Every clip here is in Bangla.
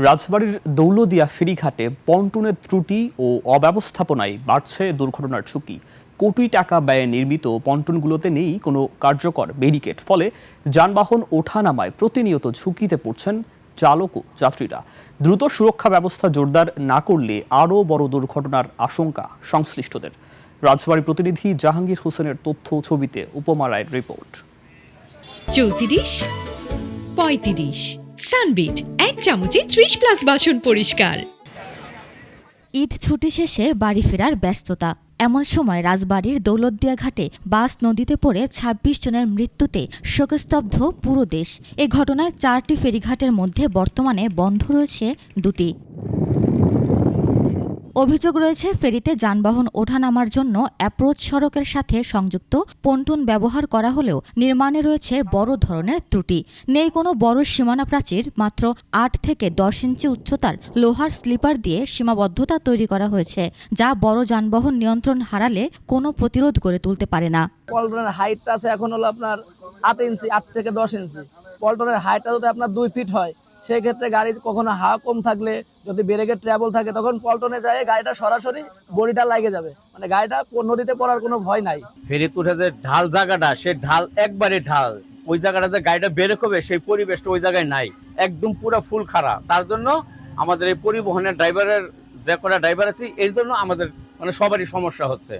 রাজবাড়ীর দৌলদিয়া ফেরিঘাটে পন্টনের ত্রুটি ও অব্যবস্থাপনায় বাড়ছে দুর্ঘটনার ঝুঁকি। কোটি টাকা ব্যয়ে নির্মিত পন্টনগুলোতে নেই কোনো কার্যকর ব্যারিকেড, ফলে যানবাহন ওঠানামায় প্রতিনিয়ত ঝুঁকিতে পড়ছেন চালক ও যাত্রীরা। দ্রুত সুরক্ষা ব্যবস্থা জোরদার না করলে আরও বড় দুর্ঘটনার আশঙ্কা সংশ্লিষ্টদের। রাজবাড়ী প্রতিনিধি জাহাঙ্গীর হোসেনের তথ্য ছবিতে উপমা রায়ের রিপোর্ট। 34, 35 সানবিট 1 চামচে 30+ বাসন পরিষ্কার। ঈদ ছুটি শেষে বাড়ি ফেরার ব্যস্ততা। এমন সময় রাজবাড়ীর দৌলতদিয়া ঘাটে বাস নদীতে পড়ে ২৬ জনের মৃত্যুতে শোকস্তব্ধ পুরো দেশ। এ ঘটনায় ৪টি ফেরিঘাটের মধ্যে বর্তমানে বন্ধ রয়েছে ২টি। অভিযোগ রয়েছে, ফেরিতে যানবাহন ওঠানামার জন্য অ্যাপ্রোচ সড়কের সাথে সংযুক্ত পন্টুন ব্যবহার করা হলেও নির্মাণে রয়েছে বড় ধরনের ত্রুটি। নেই কোনো বড় সীমানা প্রাচীর, মাত্র ৮ থেকে ১০ ইঞ্চি উচ্চতার লোহার স্লিপার দিয়ে সীমাবদ্ধতা তৈরি করা হয়েছে, যা বড় যানবাহন নিয়ন্ত্রণ হারালে কোনো প্রতিরোধ গড়ে তুলতে পারে না। পল্টনের হাইটটা আছে এখন হলো আপনার ৮ ইঞ্চি, ৮ থেকে ১০ ইঞ্চি। পল্টনের হাইটটা যদি আপনার ২ ফিট হয়, সেই ক্ষেত্রে গাড়ি কখনো হাওয়া কম থাকলে, যদি ব্রেকের ট্রাবল থাকে, তখন পল্টনে যায় গাড়িটা সরাসরি বডিটা লাগে যাবে, মানে গাড়িটা নদীতে পড়ার কোনো ভয় নাই। ফেরিতে উঠে যে ঢাল জায়গাটা, সে ঢাল একবারে ঢাল, ওই জায়গাটা যে গাড়িটা বের হবে সেই পরিবেশটা ওই জায়গায় নাই, একদম পুরো ফুল খারাপ। তার জন্য আমাদের এই পরিবহনের ড্রাইভারের যে কটা ড্রাইভার আছে, এর জন্য আমাদের মানে সবারই সমস্যা হচ্ছে।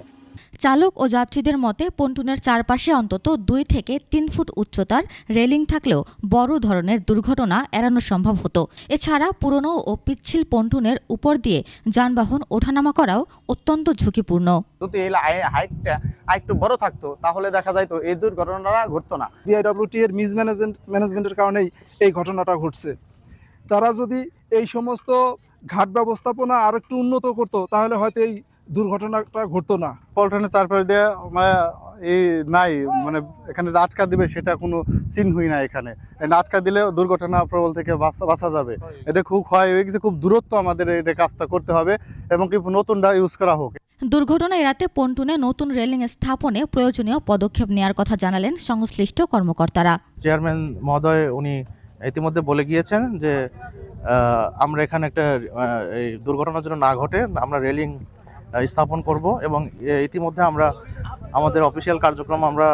চালক ও যাত্রীদের মতে পন্টুনের চারপাশে অন্তত ২ থেকে ৩ ফুট উচ্চতার রেলিং থাকলেও বড় ধরনের দুর্ঘটনা এড়ানো সম্ভব হতো। এছাড়া পুরনো ও পিচ্ছিল পন্টুনের উপর দিয়ে যানবাহন ওঠানামা করাও অত্যন্ত ঝুঁকিপূর্ণ। যদি এই হাইটটা আরেকটু বড় থাকতো, তাহলে দেখা যায় তো এই দুর্ঘটনাটা ঘটতো না। বিআইডব্লিউটি এর ম্যানেজমেন্টের কারণেই এই ঘটনাটা ঘটছে। তারা যদি এই সমস্ত ঘাট ব্যবস্থাপনা আর একটু উন্নত করতো, তাহলে হয়তো এই দুর্ঘটনাটা ঘটতো না। পল্টনের চারপাশ দিয়ে মানে এই নাই, মানে এখানে আটকা দিবে সেটা কোনো চিহ্নই নাই। এখানে আটকা দিলে দুর্ঘটনা প্রবল থেকে বাঁচা যাবে। এটা খুব ক্ষয় হয়ে গেছে, খুব দূরত্ব আমাদের এটা কাজটা করতে হবে এবং কি নতুনটা ইউজ করা হোক। দুর্ঘটনা এড়াতে পন্টুনে নতুন রেলিং স্থাপনে প্রয়োজনীয় পদক্ষেপ নেওয়ার কথা জানালেন সংশ্লিষ্ট কর্মকর্তারা। চেয়ারম্যান মহোদয় উনি ইতিমধ্যে বলে গিয়েছেন যে আমরা এখানে একটা এই দুর্ঘটনার জন্য না ঘটে আমরা রেলিং স্থাপন করব, এবং ইতিমধ্যে আমরা আমাদের অফিসিয়াল কার্যক্রম আমরা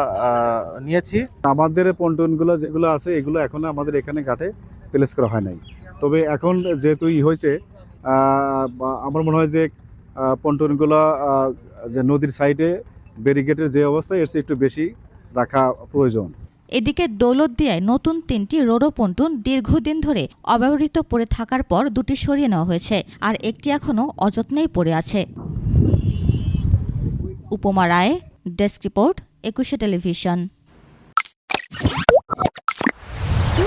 নিয়েছি। আমাদের পন্টনগুলো যেগুলো আছে, এগুলো এখনো আমাদের এখানে ঘাটে প্লেস করা হয় নাই। তবে এখন যেহেতু হয়েছে, আমার মনে হয় যে পন্টনগুলো যে নদীর সাইডে ব্যারিকেডের যে অবস্থা, এর চেয়ে একটু বেশি রাখা প্রয়োজন। এদিকে দৌলতদিয়ায় নতুন ৩টি রোডো পন্টুন দীর্ঘদিন ধরে অব্যবহৃত পড়ে থাকার পর ২টি সরিয়ে নেওয়া হয়েছে, আর একটি এখনও অযত্নেই পড়ে আছে। উপমা রায়, ডেস্ক রিপোর্ট, ২১শে টেলিভিশন।